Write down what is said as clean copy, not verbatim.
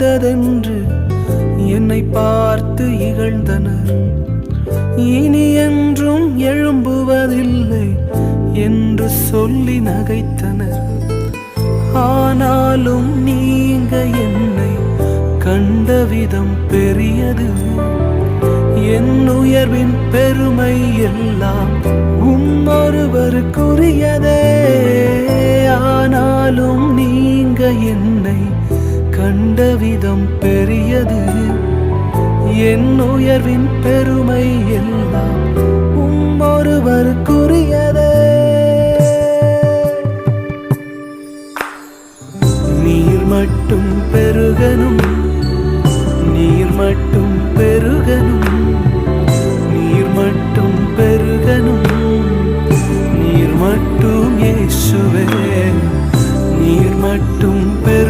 முடிந்ததென்று என்னை பார்த்து இகழ்ந்தனர். இனி என்றும் எழும்புவதில்லை என்று சொல்லி நகைத்தனர். ஆனாலும் நீங்க என்னை கண்ட விதம் பெரியது. என் உயர்வின் பெருமை எல்லாம் ஒருவருக்குரியதே. ஆனாலும் நீங்க என்னை கண்ட விதம் பெரியது. என் உயர்வின் பெருமை எல்லாம் ஒருவருக்குரியதே. நீர் மட்டும் பெருகனும், நீர் மட்டும் பெருகனும், நீர் மட்டும் பெருகனும், நீர் மட்டும் இயேசுவே, நீர் மட்டும் பெருகனும்.